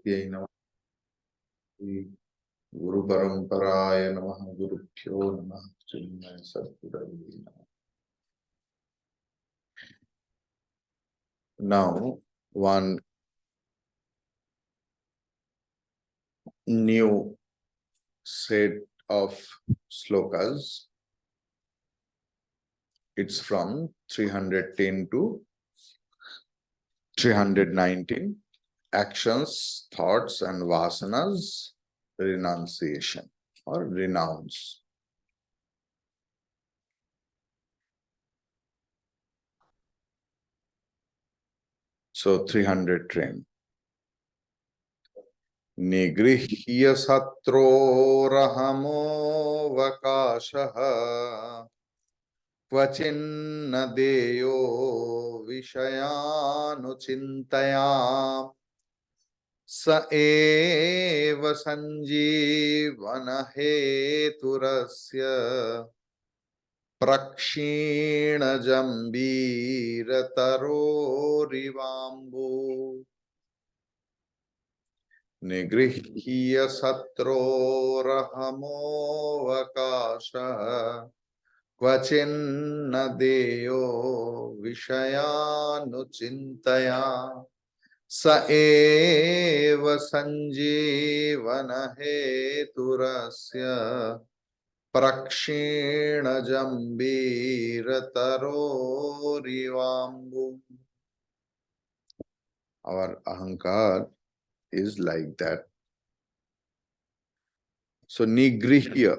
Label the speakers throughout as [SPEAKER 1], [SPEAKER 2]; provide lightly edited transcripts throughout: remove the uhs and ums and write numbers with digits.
[SPEAKER 1] सरस्वत्यै नमः। गुरु परंपराय नमः। गुरुभ्यो नमः। चिन्मय सद्गुरवे नमः। Now one new set of slokas. It's from 310 to 319. Actions, thoughts, and vasanas, renunciation or renounce. So 310. निगृह्य शत्रोरहमोऽवकाशः क्वचिन्न देयो विषयानुचिन्तया स एव सञ्जीवन हेतुरस्य प्रक्षीणजम्बीरतरोरिवाम्बु निगृह्य शत्रोरहमोऽवकाशः क्वचिन्न देयो विषयानुचिन्तया स एव सञ्जीवन हेतुरस्य प्रक्षीणजम्बीरतरोरिवाम्बु. Our ahankar is like that. So nigrihya.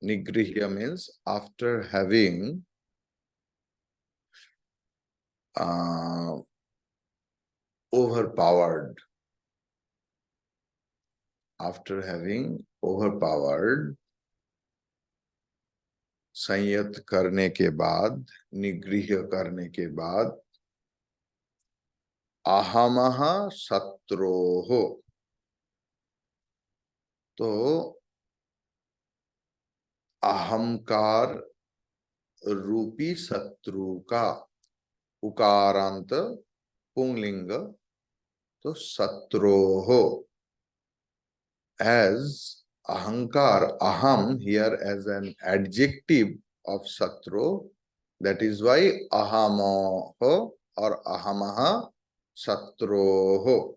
[SPEAKER 1] Nigrihya means after having overpowered. After having overpowered, संयत करने के बाद, निगृह्य करने के बाद, अहमः शत्रोः, तो अहंकार रूपी शत्रु का, उकारांत पुंलिंग, तो शत्रोः, as ahankar, aham here as an adjective of satru, that is why ahamoho or ahamaha satroho,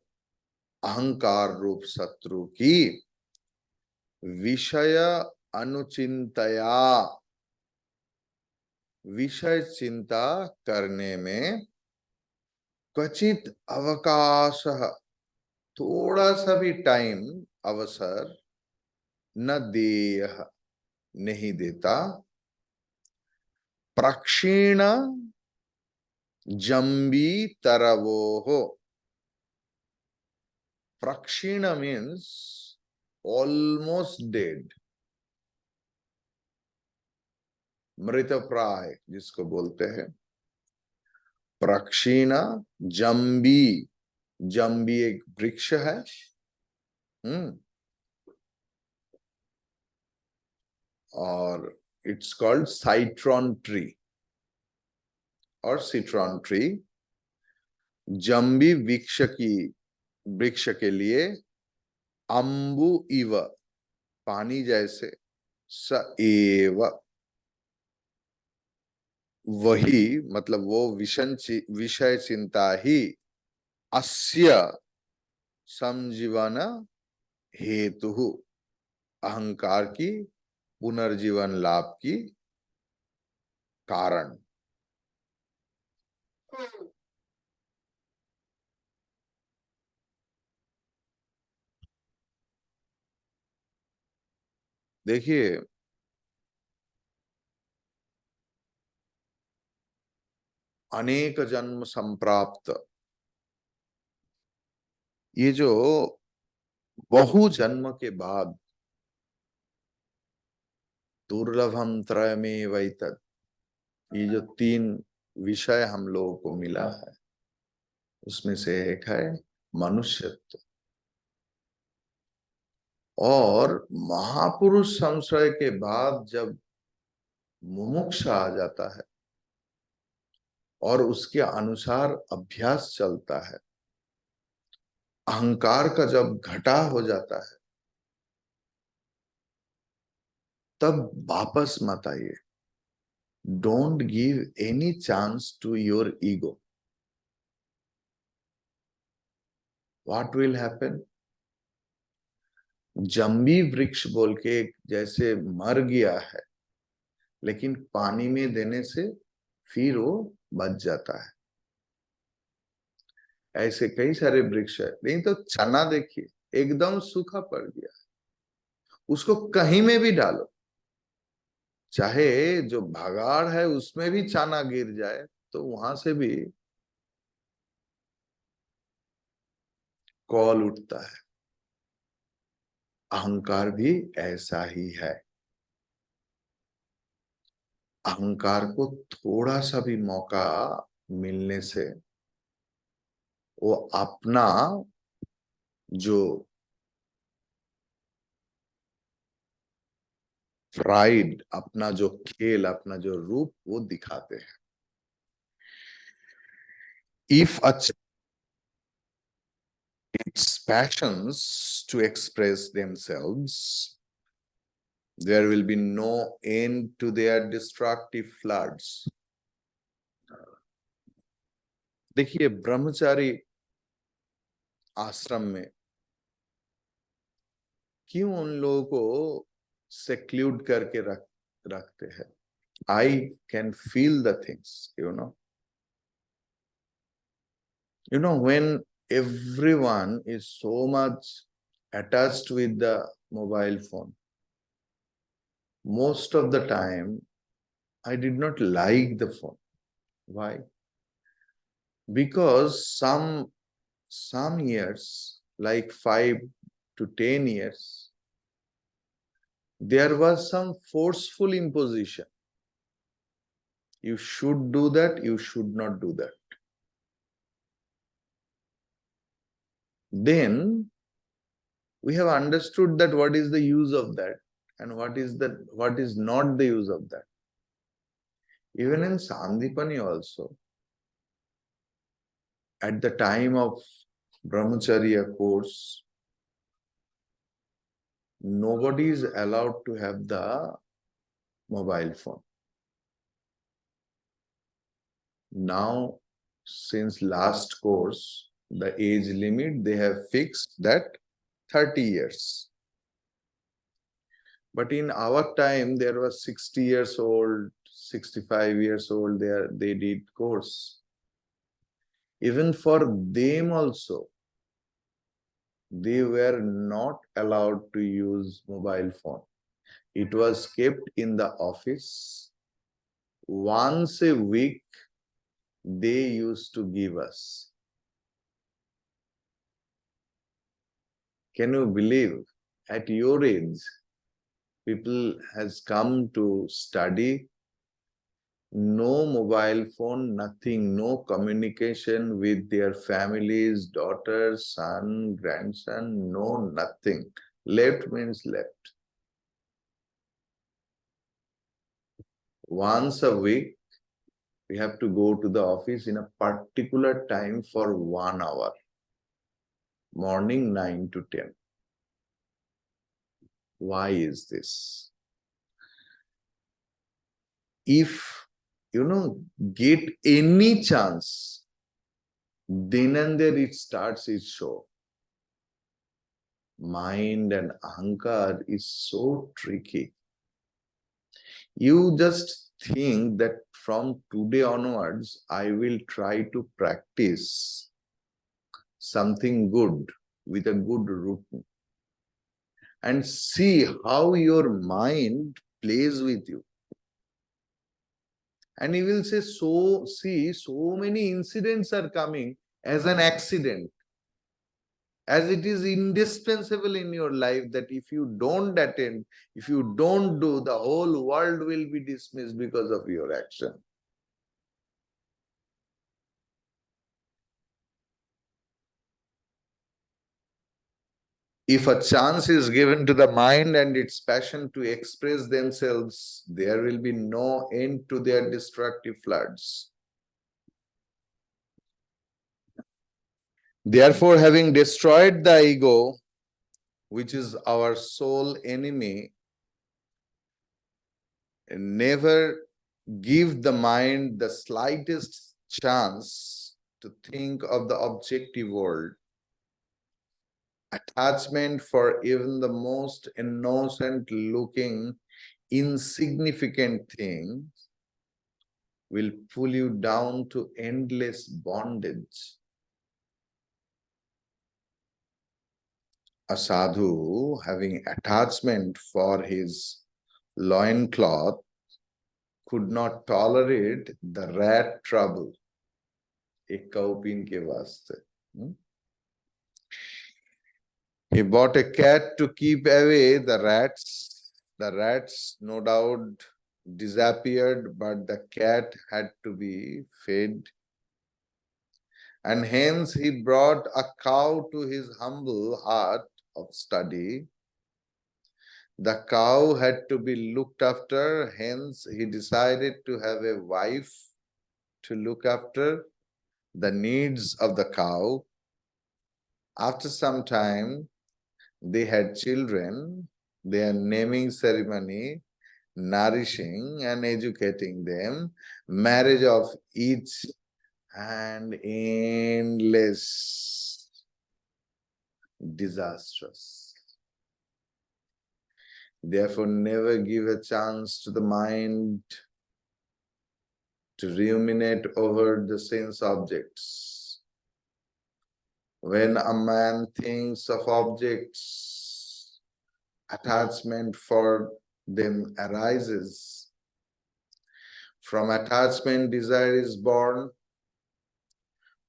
[SPEAKER 1] ahankar रूप शत्रु की विषय अनुचिंतया, विषय चिंता करने में क्वचित अवकाश, थोड़ा सा भी टाइम, अवसर, न देय, नहीं देता, प्रक्षीण जम्बी तरवोः. प्रक्षीण मीन्स ऑलमोस्ट डेड, मृतप्राय जिसको बोलते हैं. प्रक्षीण जम्बी, जम्बी एक वृक्ष है. और इट्स कॉल्ड साइट्रॉन ट्री और सिट्रॉन ट्री. जम्बी वृक्ष के लिए अम्बु इव, पानी जैसे, स एव, वही मतलब वो विषय चिंता ही, अस्य संजीवन हेतु, अहंकार की पुनर्जीवन लाभ की कारण. देखिए, अनेक जन्म संप्राप्त, ये जो बहु जन्म के बाद दुर्लभम त्रयमेव एतत्, ये जो 3 विषय हम लोगों को मिला है, उसमें से एक है मनुष्यत्व. और महापुरुष संशय के बाद जब मुमुक्षा आ जाता है और उसके अनुसार अभ्यास चलता है, अहंकार का जब घटा हो जाता है तब वापस मत आइए. Don't give any chance to your ego. What will happen? जम्बी वृक्ष बोल के जैसे मर गया है, लेकिन पानी में देने से फिर वो बच जाता है. ऐसे कई सारे वृक्ष है. नहीं तो चना देखिए, एकदम सूखा पड़ गया. उसको कहीं में भी डालो, चाहे जो भगाड़ है उसमें भी चना गिर जाए, तो वहां से भी कॉल उठता है. अहंकार भी ऐसा ही है. अहंकार को थोड़ा सा भी मौका मिलने से वो अपना जो प्राइड, अपना जो खेल, अपना जो रूप वो दिखाते हैं. If its passions to express themselves, there will be no end to their destructive floods. देखिए, ब्रह्मचारी आश्रम में क्यों उन लोगों को सेक्लूड करके रखते हैं? I can feel the things, when everyone is so much attached with the mobile phone, most of the time I did not like the phone. Why? Because some years, like 5 to 10 years, there was some forceful imposition. You should do that, you should not do that. Then we have understood that what is the use of that and what is not the use of that. Even in Sandipani also, at the time of Brahmacharya course, nobody is allowed to have the mobile phone. Now, since last course, the age limit, they have fixed that 30 years. But in our time, there was 60 years old, 65 years old, they did course. Even for them also, they were not allowed to use mobile phone. It was kept in the office. Once a week, they used to give us. Can you believe? At your age, people has come to study, no mobile phone, nothing, no communication with their families, daughters, son, grandson, no nothing. Left means left. Once a week, we have to go to the office in a particular time for 1 hour, morning 9 to 10. Why is this? If, get any chance, then and there it starts its show. Mind and ahankar is so tricky. You just think that from today onwards, I will try to practice something good with a good routine and see how your mind plays with you. And you will say, so many incidents are coming as an accident, as it is indispensable in your life that if you don't attend, if you don't do, the whole world will be dismissed because of your action. If a chance is given to the mind and its passion to express themselves, there will be no end to their destructive floods. Therefore, having destroyed the ego, which is our sole enemy, never give the mind the slightest chance to think of the objective world. Attachment for even the most innocent looking, insignificant thing will pull you down to endless bondage. A sadhu having attachment for his loincloth could not tolerate the rat trouble. एक कौपीन के वास्ते. He bought a cat to keep away the rats. The rats, no doubt, disappeared, but the cat had to be fed. And hence he brought a cow to his humble hut of study. The cow had to be looked after, hence he decided to have a wife to look after the needs of the cow. After some time, they had children, their naming ceremony, nourishing and educating them, marriage of each, and endless disastrous. Therefore, never give a chance to the mind to ruminate over the sense objects. When a man thinks of objects, attachment for them arises. From attachment, desire is born.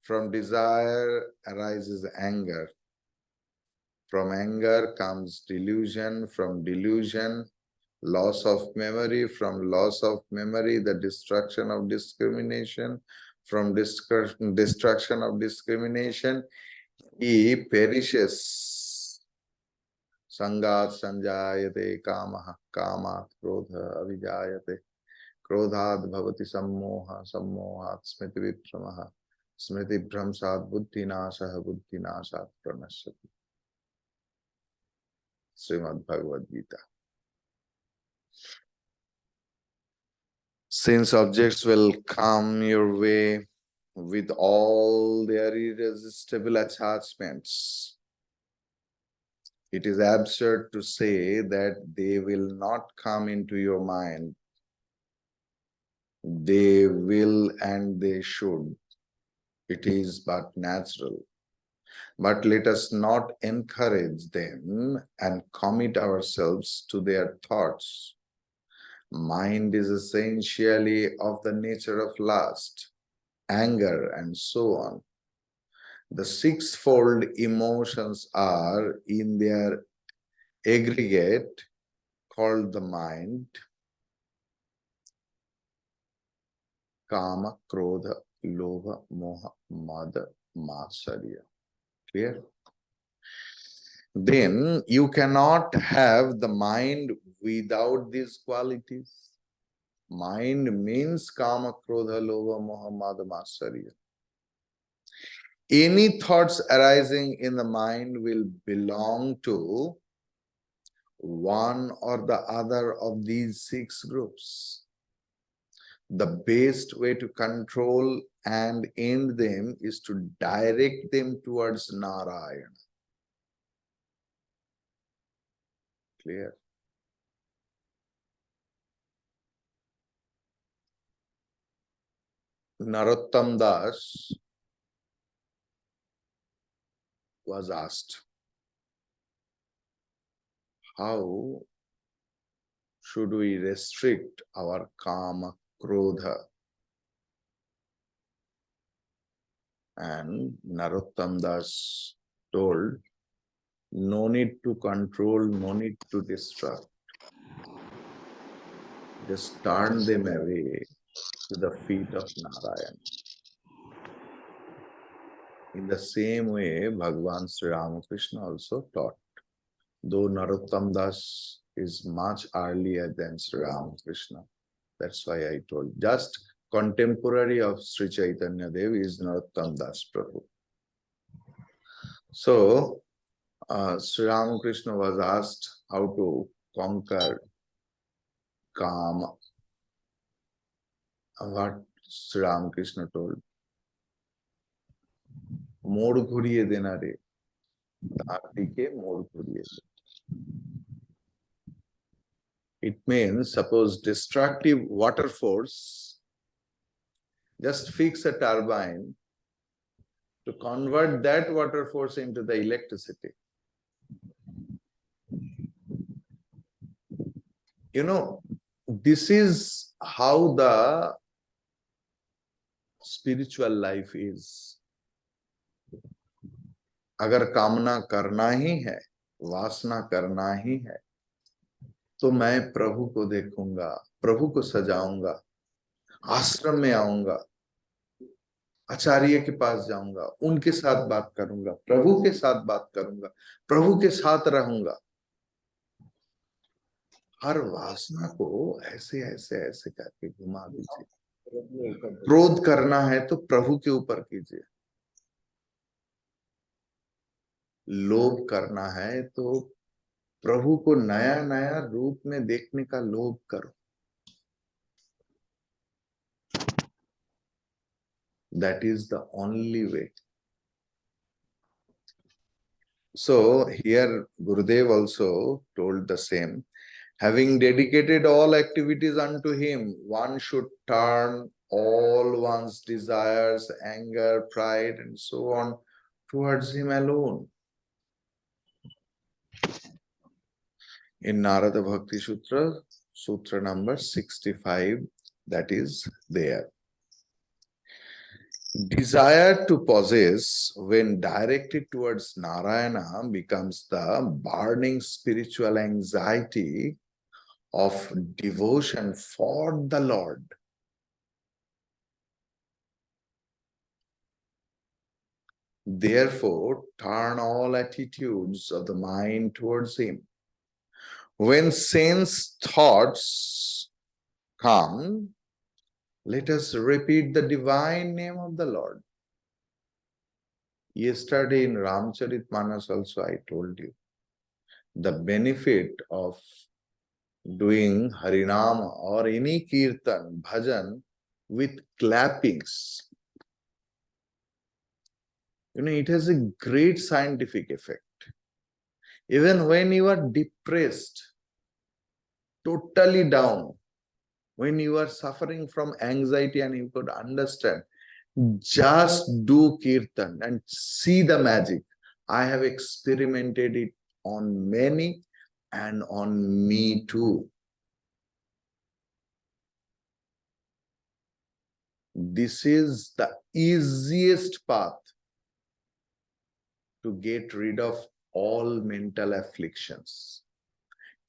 [SPEAKER 1] From desire arises anger. From anger comes delusion. From delusion, loss of memory. From loss of memory, the destruction of discrimination. From destruction of discrimination, he perishes. Sangat sanjayate kamaha, kamat krodha avijayate, krodhat bhavati sammoha, sammohat smriti vipramaha, smriti bhramsat buddhi nasah, buddhi nasat pranashyati. Srimad Bhagavad Gita. Since objects will come your way with all their irresistible attachments, it is absurd to say that they will not come into your mind. They will and they should. It is but natural. But let us not encourage them and commit ourselves to their thoughts. Mind is essentially of the nature of lust, anger, and so on. The sixfold emotions are in their aggregate called the mind: Kama, Krodha, Lobha, Moha, Mada, Matsarya. Clear? Then you cannot have the mind without these qualities. Mind means Kama, Krodha, Lobha, Moha, Mada, Matsarya. Any thoughts arising in the mind will belong to one or the other of these six groups. The best way to control and end them is to direct them towards Narayana. Clear? Narottam Das was asked, how should we restrict our Kama, Krodha? And Narottam Das told, no need to control, no need to destruct. Just turn them away to the feet of Narayana. In the same way, Bhagavan Sri Ramakrishna also taught, though Narottam Das is much earlier than Sri Ramakrishna. That's why I told. Just contemporary of Sri Chaitanya Dev is Narottam Das Prabhu. So, Sri Ramakrishna was asked how to conquer Kama. What Sri Ramakrishna told, मोड़ घुरिए देना रे, ताकि के मोड़ Ghurye. It means, suppose destructive water force, just fix a turbine to convert that water force into the electricity. You know, this is how the spiritual life is. अगर कामना करना ही है, वासना करना ही है, तो मैं प्रभु को देखूंगा, प्रभु को सजाऊंगा, आश्रम में आऊंगा, आचार्य के पास जाऊंगा, उनके साथ बात करूंगा, प्रभु के साथ बात करूंगा, प्रभु के साथ रहूंगा. हर वासना को ऐसे ऐसे ऐसे करके घुमा दीजिए. क्रोध करना है तो प्रभु के ऊपर कीजिए. लोभ करना है तो प्रभु को नया नया रूप में देखने का लोभ करो. That is the only way. So here Gurudev also told the same. Having dedicated all activities unto him, one should turn all one's desires, anger, pride, and so on towards him alone. In Narada Bhakti Sutra, Sutra number 65, that is there. Desire to possess, when directed towards Narayana, becomes the burning spiritual anxiety of devotion for the Lord. Therefore, turn all attitudes of the mind towards him. When sense thoughts come, let us repeat the divine name of the Lord. Yesterday in Ramcharitmanas also I told you the benefit of doing Harinama or any Kirtan, Bhajan with clappings. You know, it has a great scientific effect. Even when you are depressed, totally down, when you are suffering from anxiety and you could understand, just do Kirtan and see the magic. I have experimented it on many and on me too. This is the easiest path to get rid of all mental afflictions,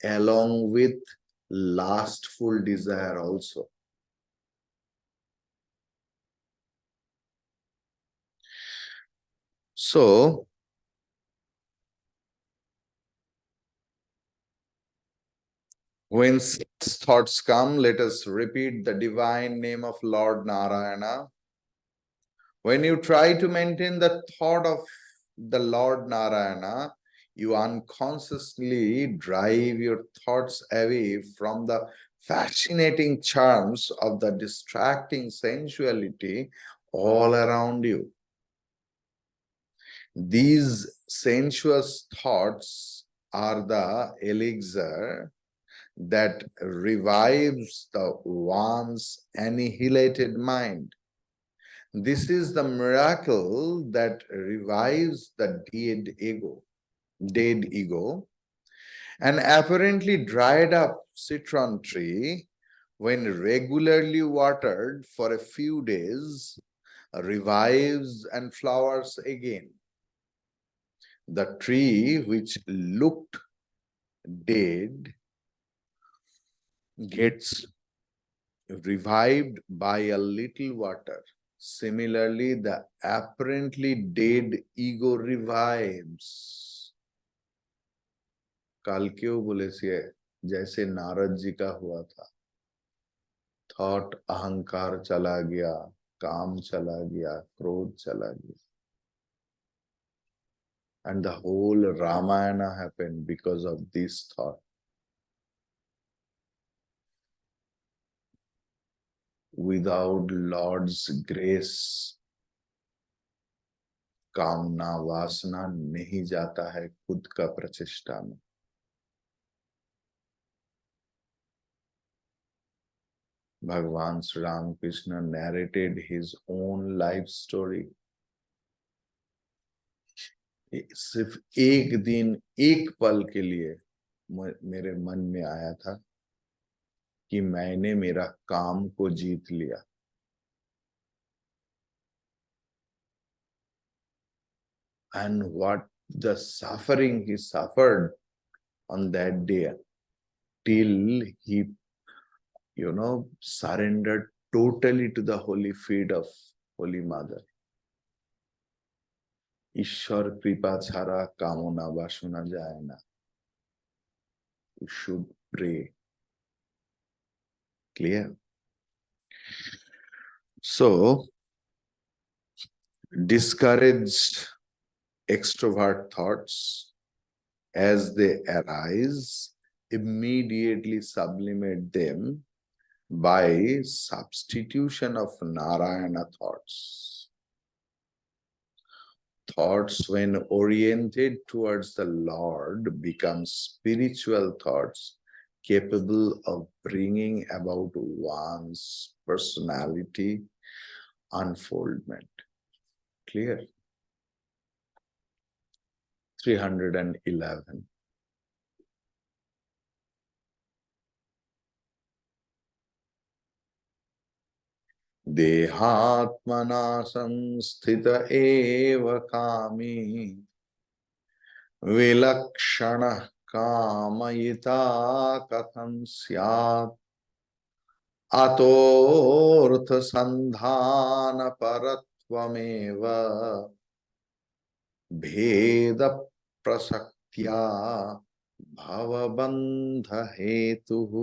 [SPEAKER 1] along with lustful desire also. So, when such thoughts come, let us repeat the divine name of Lord Narayana. When you try to maintain the thought of the Lord Narayana, you unconsciously drive your thoughts away from the fascinating charms of the distracting sensuality all around you. These sensuous thoughts are the elixir that revives the once annihilated mind. This is the miracle that revives the dead ego. An apparently dried up citron tree, when regularly watered for a few days, revives and flowers again. The tree which looked dead gets revived by a little water. Similarly, the apparently dead ego revives. कल क्यों बोले से जैसे नारद जी का हुआ था. Thought अहंकार चला गया, काम चला गया, क्रोध चला गया. And the whole Ramayana happened because of this thought. Without Lord's grace, कामना वासना नहीं जाता है खुद का प्रचेष्टा में. भगवान Shri Ram Krishna narrated his own life story. सिर्फ एक दिन एक पल के लिए मेरे मन में आया था कि मैंने मेरा काम को जीत लिया. And what the suffering he suffered on that day till he, surrendered totally to the holy feet of Holy Mother. ईश्वर कृपा छाड़ा कामना वासना जाए ना. You should pray. Clear? So, discouraged extrovert thoughts as they arise, immediately sublimate them by substitution of Narayana thoughts. Thoughts, when oriented towards the Lord, become spiritual thoughts capable of bringing about one's personality unfoldment. Clear? 311. देहात्मना संस्थित एव कामी विलक्षणः कामयिता कथं स्यात् अतोऽर्थ संधान परत्वमेव भेद प्रसक्त्या भवबन्ध हेतुः.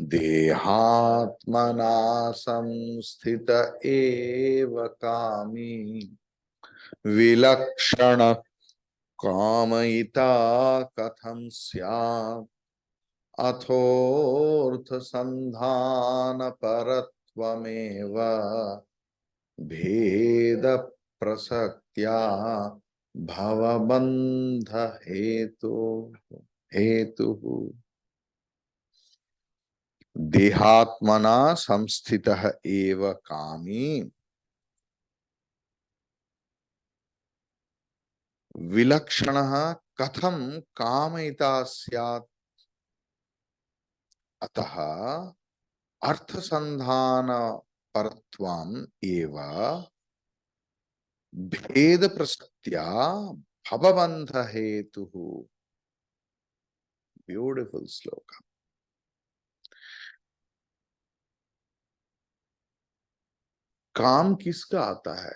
[SPEAKER 1] देहात्मना संस्थित एव कामी विलक्षण कामयिता कथं स्यात् अथोऽर्थ संधान परत्वमेव भेद प्रसक्त्या भवबन्ध हेतुः. देहात्मना संस्थितः एव कामी विलक्षणः कथं कामयिता स्यात् अतः अर्थसंधान परत्वम् एव भेद प्रसक्त्या भवबन्ध हेतुः. ब्यूटिफुल श्लोक. काम किसका आता है?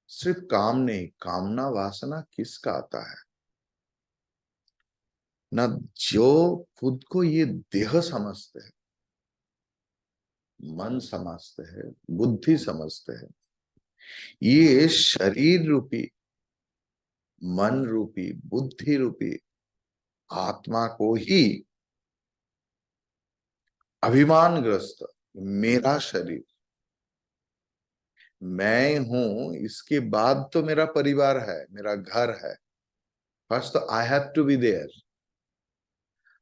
[SPEAKER 1] सिर्फ काम नहीं, कामना वासना किसका आता है ना? जो खुद को ये देह समझते हैं, मन समझते हैं, बुद्धि समझते हैं, ये शरीर रूपी, मन रूपी, बुद्धि रूपी आत्मा को ही अभिमानग्रस्त, मेरा शरीर, मैं हूं, इसके बाद तो मेरा परिवार है, मेरा घर है. फर्स्ट तो I have to be there.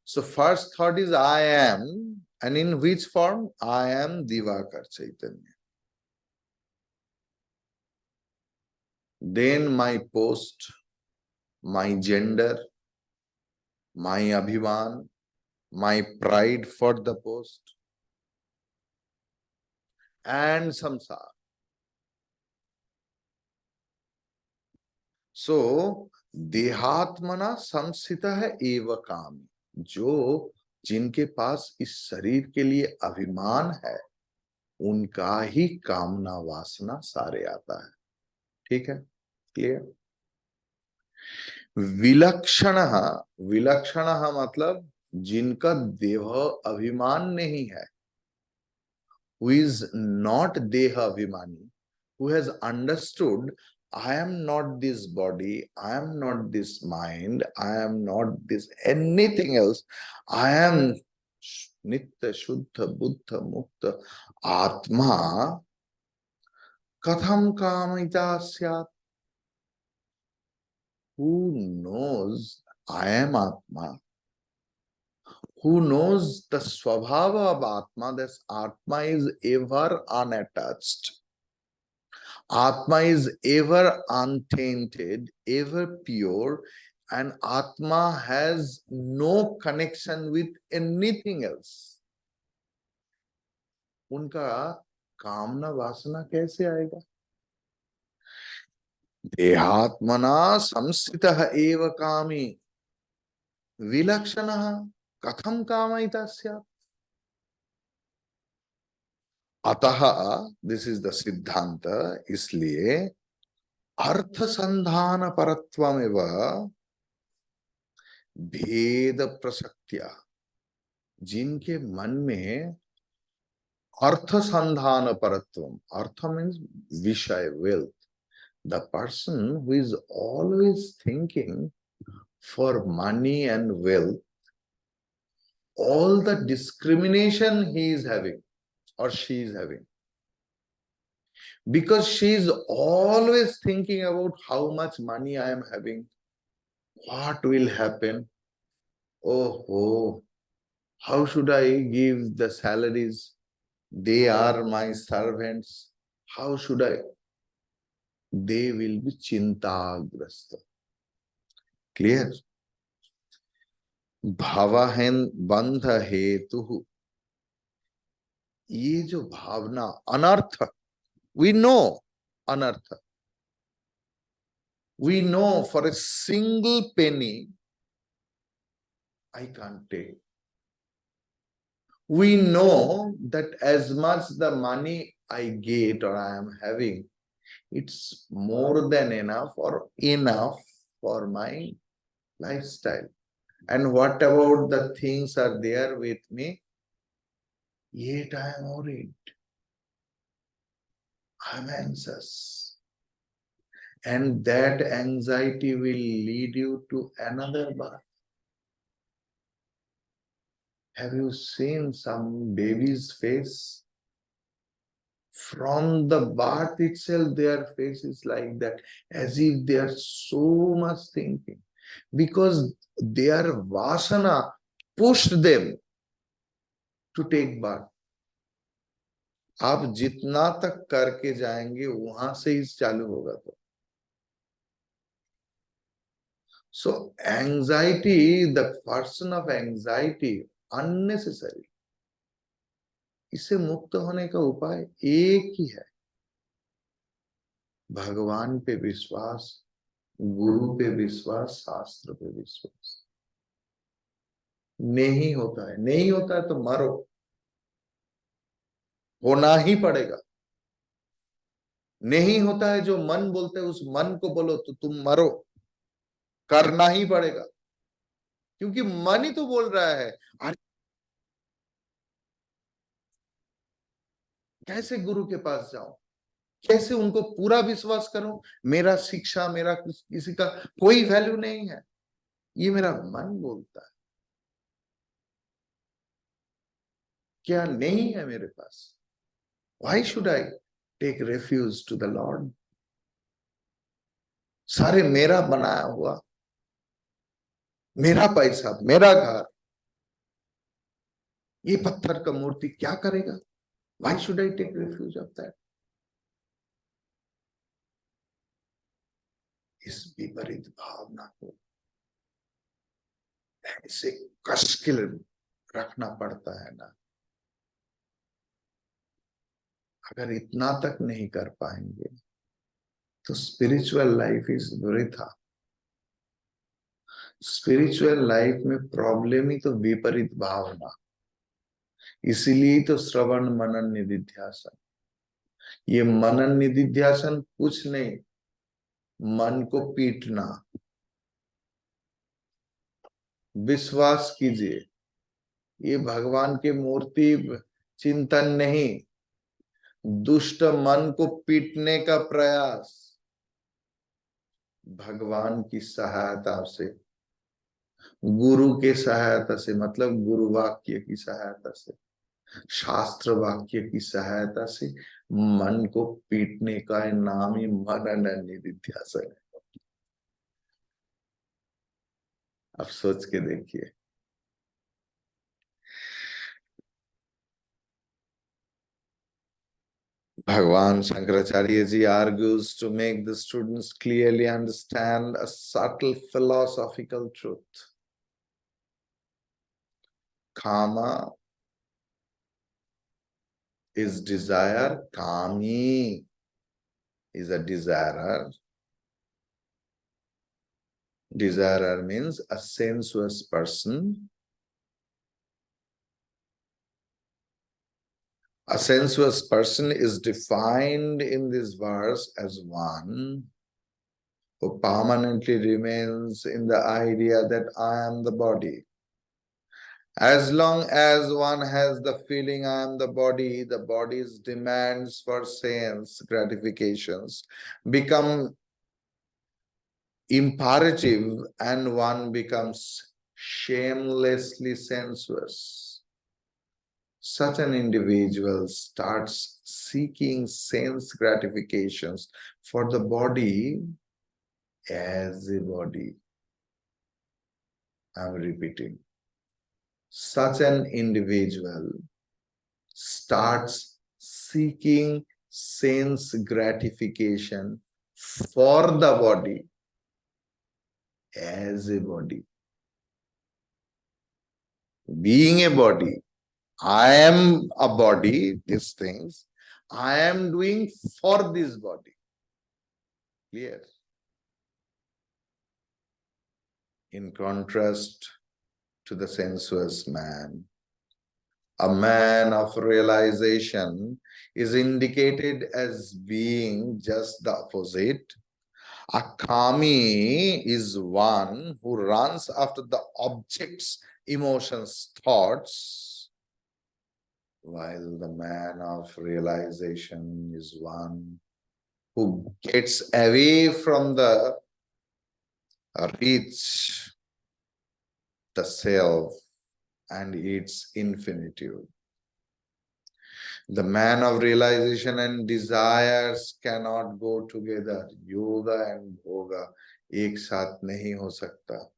[SPEAKER 1] So first thought is I am, and in which form? I am Divakar Chaitanya. Then my post, my gender, my abhiman, my pride for the post, and samsara. So देहात्मना संस्थितः एव कामी. जो जिनके पास इस शरीर के लिए अभिमान है, उनका ही कामना वासना सारे आता है. ठीक है? क्लियर? विलक्षणः, विलक्षणः मतलब जिनका देह अभिमान नहीं है, who is not deha abhimani, who has understood I am not this body, I am not this mind, I am not this anything else. I am Nitya Shuddha Buddha Mukta Atma. Katham Kamita Syat. Who knows I am Atma? Who knows the Swabhava of Atma? That Atma is ever unattached. Atma is ever untainted, ever pure, and Atma has no connection with anything else. उनका कामना वासना कैसे आएगा? देहात्मना संस्थितः एव कामी विलक्षणः कथम कामयिता स्यात्? अतः दिस इज द सिद्धांत. इसलिए अर्थ संधान परत्वमेव भेद प्रसक्त्या, जिनके मन में अर्थ संधान परत्व, अर्थ मीन्स विषय, wealth, the person who is always thinking for money and wealth, all the discrimination he is having or she is having, because she is always thinking about how much money I am having, what will happen, oh, how should I give the salaries, they are my servants, how should I, they will be chintagrasta. Clear? भावहन बंध हेतु, ये जो भावना अनर्थ, we know anartha. We know for a single penny, I can't take. We know that as much the money I get or I am having, it's more than enough or enough for my lifestyle. And what about the things are there with me? Yet I am worried. I am anxious. And that anxiety will lead you to another birth. Have you seen some baby's face? From the birth itself, their face is like that, as if they are so much thinking. Because their vasana pushed them to take birth. आप जितना तक करके जाएंगे वहां से ही चालू होगा. तो so anxiety, the person of anxiety, unnecessary. इससे मुक्त होने का उपाय एक ही है, भगवान पे विश्वास, गुरु पे विश्वास, शास्त्र पे विश्वास. नहीं होता है, नहीं होता है तो मरो, होना ही पड़ेगा. नहीं होता है, जो मन बोलते है उस मन को बोलो तो तुम मरो, करना ही पड़ेगा. क्योंकि मन ही तो बोल रहा है. अरे कैसे गुरु के पास जाऊं, कैसे उनको पूरा विश्वास करूं? मेरा शिक्षा, मेरा किसी का कोई वैल्यू नहीं है, ये मेरा मन बोलता है. क्या नहीं है मेरे पास? Why should I take refuge to the Lord? सारे मेरा बनाया हुआ, मेरा पैसा, मेरा घर, ये पत्थर का मूर्ति क्या करेगा? Why should I take refuge of that? इस विपरीत भावना को ऐसे कस के रखना पड़ता है ना. अगर इतना तक नहीं कर पाएंगे तो स्पिरिचुअल लाइफ इज वृथा. स्पिरिचुअल लाइफ में प्रॉब्लम ही तो विपरीत भावना. इसीलिए तो श्रवण मनन निधिध्यासन. ये मनन निधिध्यासन कुछ नहीं, मन को पीटना. विश्वास कीजिए, ये भगवान की मूर्ति चिंतन नहीं, दुष्ट मन को पीटने का प्रयास. भगवान की सहायता से, गुरु के सहायता से, मतलब गुरु वाक्य की सहायता से, शास्त्र वाक्य की सहायता से मन को पीटने का नाम ही मनन निधिध्यासन है। अब सोच के देखिए। Bhagavan Shankaracharya ji argues to make the students clearly understand a subtle philosophical truth. Kama is desire, kami is a desirer. Desirer means a sensuous person. A sensuous person is defined in this verse as one who permanently remains in the idea that I am the body. As long as one has the feeling I am the body's demands for sense gratifications become imperative and one becomes shamelessly sensuous. Such an individual starts seeking sense gratifications for the body as a body. I am repeating. Such an individual starts seeking sense gratification for the body as a body. Being a body, I am a body, these things, I am doing for this body. Clear? In contrast to the sensuous man, a man of realization is indicated as being just the opposite. A kami is one who runs after the objects, emotions, thoughts, while the man of realization is one who gets away from the reach, the self, and its infinitude. The man of realization and desires cannot go together. Yoga and bhoga एक साथ नहीं हो सकता.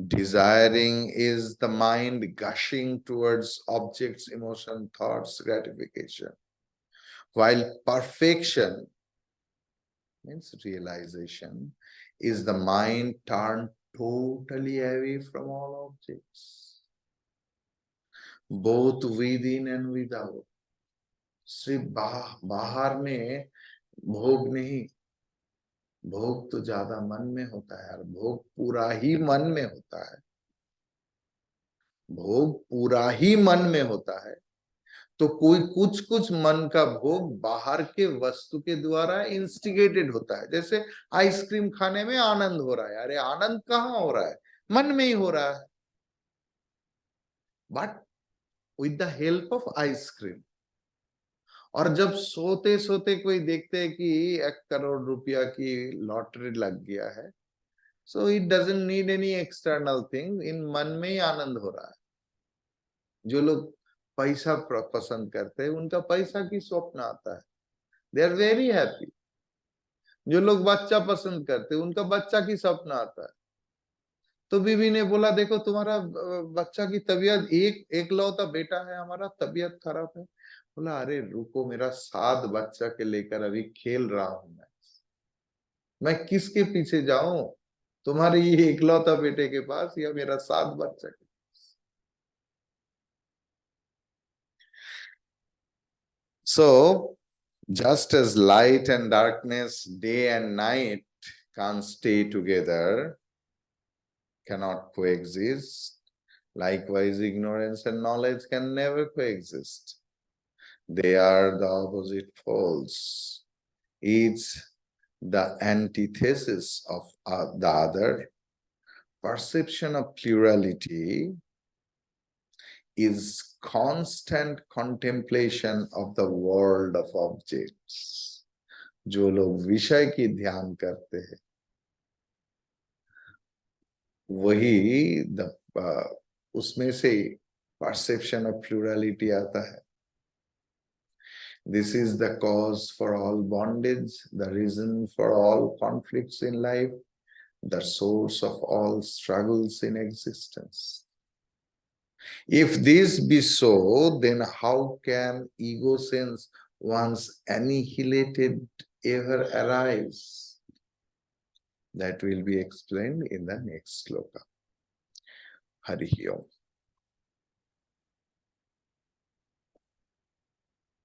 [SPEAKER 1] Desiring is the mind gushing towards objects, emotion, thoughts, gratification. While perfection means realization is the mind turned totally away from all objects, both within and without. सिर्फ बाहर में भोग नहीं, भोग तो ज्यादा मन में होता है, और भोग पूरा ही मन में होता है. भोग पूरा ही मन में होता है. तो कोई कुछ कुछ मन का भोग बाहर के वस्तु के द्वारा इंस्टिगेटेड होता है. जैसे आइसक्रीम खाने में आनंद हो रहा है. अरे आनंद कहाँ हो रहा है? मन में ही हो रहा है. But with the help of ice cream. और जब सोते सोते कोई देखते हैं कि 1 करोड़ रुपया की लॉटरी लग गया है, so it doesn't need any external thing. इन मन में ही आनंद हो रहा है. जो लोग पैसा पसंद करते हैं उनका पैसा की स्वप्न आता है. They are very happy. जो लोग बच्चा पसंद करते हैं उनका बच्चा की स्वप्न आता है. तो बीवी ने बोला देखो तुम्हारा बच्चा की तबीयत, एक लौता बेटा है हमारा, तबीयत खराब है. बोला अरे रुको, मेरा 7 बच्चा के लेकर अभी खेल रहा हूं मैं किसके पीछे जाऊं? तुम्हारे ये इकलौता बेटे के पास या मेरा 7 बच्चा के पास? So just as light and darkness, day and night can't stay together, cannot coexist, likewise ignorance and knowledge can never coexist. They are the opposite poles, each the antithesis of the other. Perception of plurality is constant contemplation of the world of objects. जो लोग विषय की ध्यान करते हैं वही उसमें से परसेप्शन ऑफ प्लूरलिटी आता है. This is the cause for all bondage, the reason for all conflicts in life, the source of all struggles in existence. If this be so, then how can ego sense once annihilated ever arise? That will be explained in the next sloka. Hari Om.